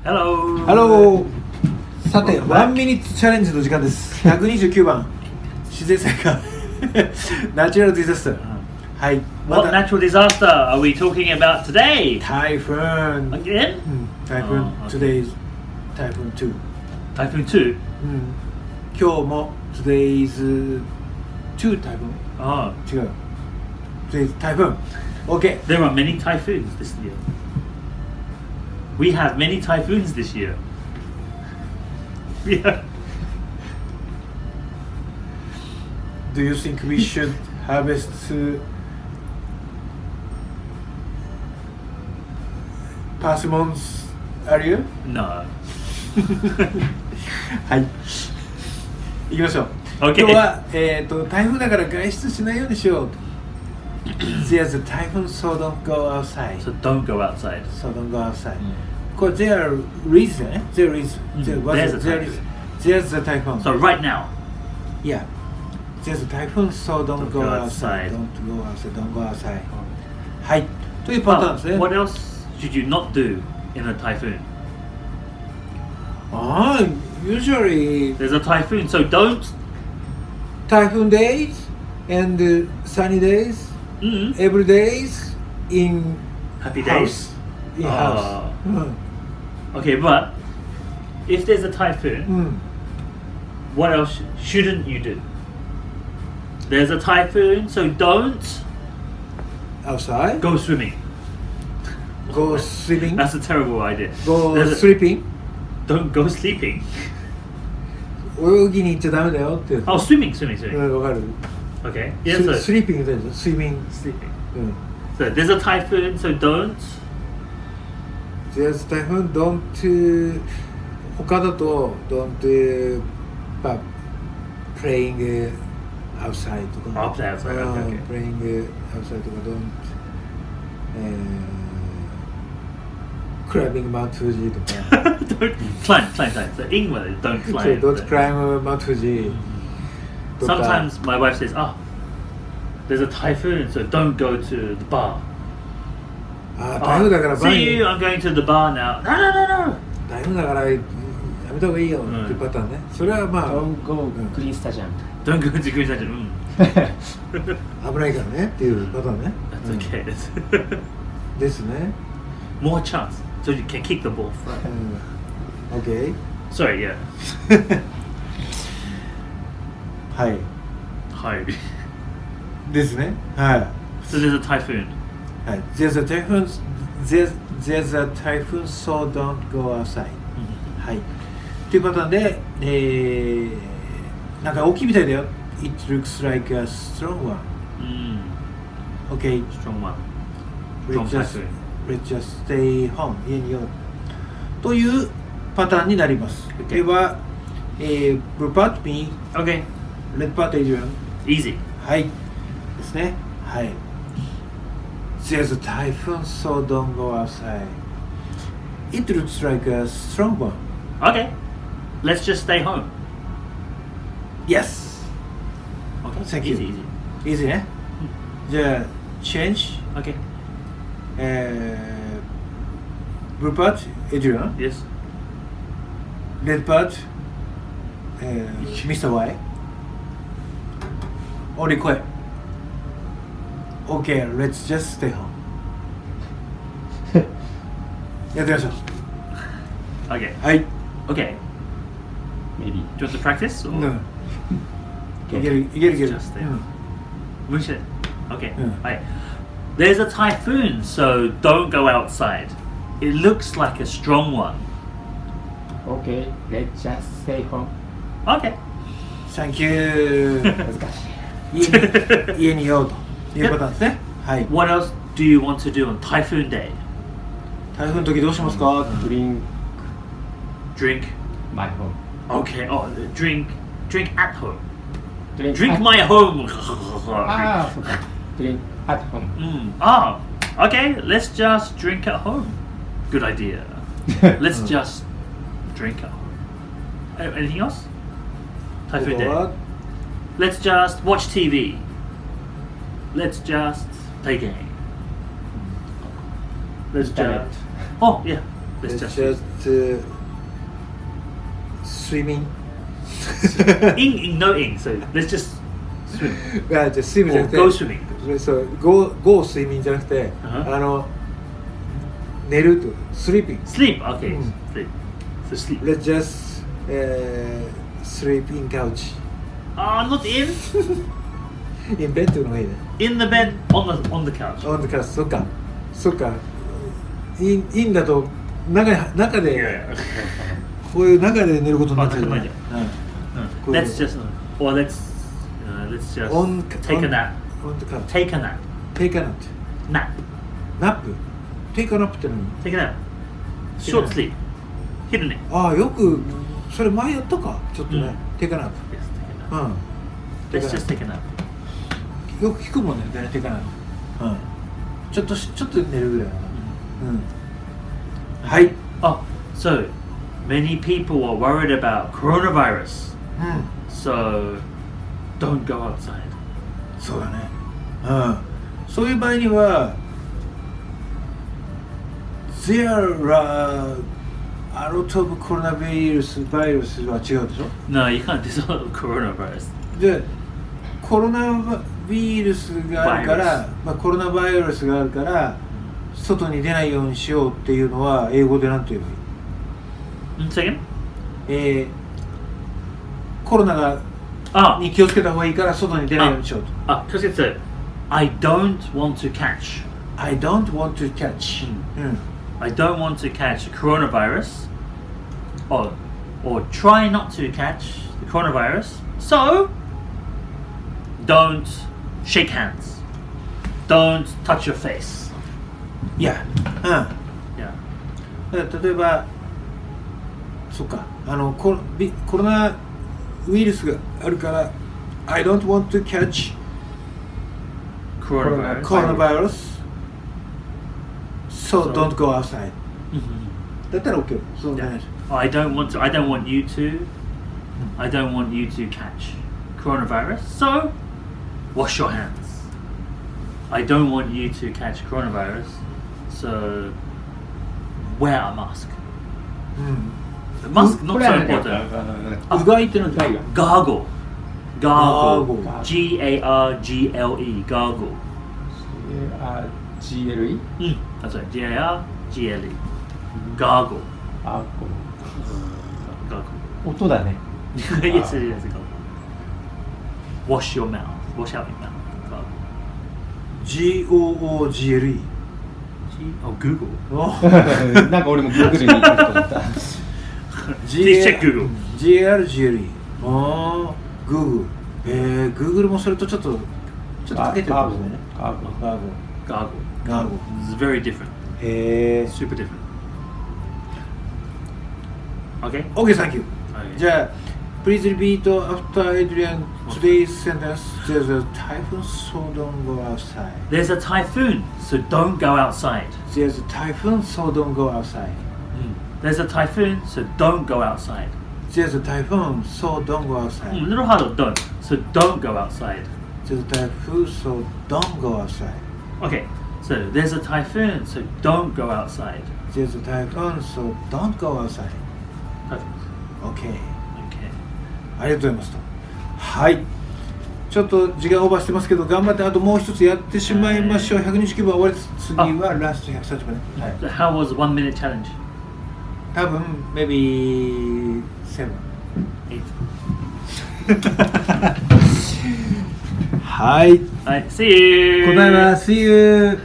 Hello! Hello! さて、ワンミニッツチャレンジの時間です。129番、自然災害ナチュラルディザスター。はい。What natural disaster are we talking about today? Typhoon. Again? Typhoon. Oh, okay. Today is Typhoon 2. Typhoon 2? 今日も Today is 2 Typhoon. Oh. 違う。Today is Typhoon. Okay. There are many typhoons this year. We have many typhoons this year. Yeah. Do you think we should harvest persimmons earlier? No. はい。行きましょう。Okay. 今日は、台風だから外出しないようにしようと。There's a typhoon, so don't go outside. So don't go outside. So don't go outside. これ there is ね。There is. There's a typhoon. There's a typhoon. So right now. Yeah. There's a typhoon, so don't go outside. outside. Don't go outside. Don't go outside. はい。というパターンですね。What else should you not do in a typhoon? Usually There's a typhoon, so don't. typhoon days and sunny days. Every days in Happy house. days. In house. Okay, but if there's a typhoon, what else shouldn't you do? There's a typhoon, so don't Outside. go swimming. Go swimming. That's a terrible idea. Go There's a- sleeping. Don't go sleeping. 泳ぎに行っちゃダメだよって。 Oh, swimming. わかる。Okay. Yeah, so Sleeping だよ。Swimming. sleeping. So there's a typhoon, so don't. There's typhoon. Don't. 他だと don't playing outside とか。 Oh, play outside, okay. Playing outside とか don't climbing Mount Fuji とか。Don't climb. So English, don't climb. Don't climb Mount Fuji. とか Sometimes my wife says, "Oh, there's a typhoon, so don't go to the bar." 台風だからバー See に you, I'm going to the bar now. No. 台風だからやめた方がいいよっていうパターンね。それはまあ Don't go green stadium. Don't go to Green Stadium. 危ないからねっていうパターンね。 That's okay. ですね。 More chance, so you can kick the ball. OK。 Sorry, yeah. はい。 Hi. ですね。はい。 So there's a typhoon. はい。There's a typhoon. There's a typhoon, so don't go outside. はい。というパターンで、なんか大きいみたいだよ。It looks like a strong one. OK. Strong one. Let's Strong just, typhoon. let's just stay home. 家にいよう。というパターンになります。 Okay. では、Blue part me, Okay. red part Adrian. Easy. はい。ですね。はい。There's a typhoon, so don't go outside. It looks like a strong one. Okay. Let's just stay home. Yes. Okay. Thank you. Easy. Easy ね。じゃあ、change. Okay. Blue part Adrian. Yes. Red part Mr. Y. 俺声。Okay, let's just stay home. やってみましょう。 Okay. はい。Okay. Maybe. Do you want to practice? Or? いけるいけるいける。 Just stay home. We should. Okay. Yeah. Right. There's a typhoon, so don't go outside. It looks like a strong one. Okay, let's just stay home. Okay. Thank you. 難しい。家にいようというパターンですね。はい。 What else do you want to do on typhoon day? 台風の時どうしますか？ Drink Drink. my home. Okay. Oh, drink at home. Drink Drink at- my home. ああ、そうか。Drink at home. Okay. Let's just drink at home. Good idea. Let's just drink at home. Anything else? Typhoon day. What? Let's just watch TV. Let's just play game. Let's Internet. just. Oh yeah. Let's just swimming. ing, no ing. So let's just swim. じゃあ swim じゃなくて Go swimming. そう go swimming じゃなくて、寝ると sleeping. Sleep. Okay. Sleep. So sleep. Let's just sleep in couch. Not in. in bed っていうのがいいね。In the bed, on the couch. on the couch そっかin だと中で Yeah. こういう中で寝ることになっちゃうね。Let's just just take a nap. on the couch. Take a nap. Take a nap. Nap. ナップ Take a nap って何 Take a nap. Short sleep. 昼寝。ああよくそれ前やったかちょっとね。Take a nap. Yes, take a nap. Let's just take a nap. よく聞くもんね。Take a nap. ちょっと寝るぐらい。はい。So many people are worried about coronavirus. So don't go outside. そうだね。そういう場合には There are a lot of coronavirus は違うでしょ No, you can't. There's not coronavirus. でコロナウイルスがあるからコロナバイルスがあるから外に出ないようにしようっていうのは英語で何と言えばいい Second? コロナがに気をつけた方がいいから外に出ないようにしようと。Because it's I don't want to catch. I don't want to catch. I don't want to catch the coronavirus, or try not to catch the coronavirus. So don't shake hands. Don't touch your face. Yeah. Yeah. 例えばそっかコロナウイルスがあるから I don't want to catch coronavirus so don't go outside だったら OK そうね I don't want you to catch coronavirus, so wash your hands. I don't want you to catch coronavirus, so wear a mask. The mask not so important. うがいって何だ Gargle. Gargle. Gargle. Gargle. GLE? That's right. Gargle. Gargle. 音だね。Yes, it is. Wash your mouth. Wash out your mouth. Google Google. なんか俺も Google に行こうと思った。Please check Google. GLE Google Google もそれとちょっとかけてるかもしれないね。Gargle. It's very different. Super different. Okay? Okay, thank you. Okay. じゃあ Please repeat after Adrian today's sentence. There's a typhoon, so don't go outside. There's a typhoon, so don't go outside. There's a typhoon, so don't go outside. There's a typhoon, so don't go outside. There's a typhoon, so don't go outside. A little harder, don't. So don't go outside. There's a typhoon, so don't go outside. Okay, so there's a typhoon, so don't go outside. There's a typhoon, so don't go outside. Perfect. Okay. Okay. ありがとうございますと。はい。ちょっと時間オーバーしてますけど、頑張ってあともう一つやってしまいましょう。129番終わりです。次はラスト130番ね。はい。So how was the 1 minute challenge? 多分、maybe 7。はい。Alright, see you! 答えは See you!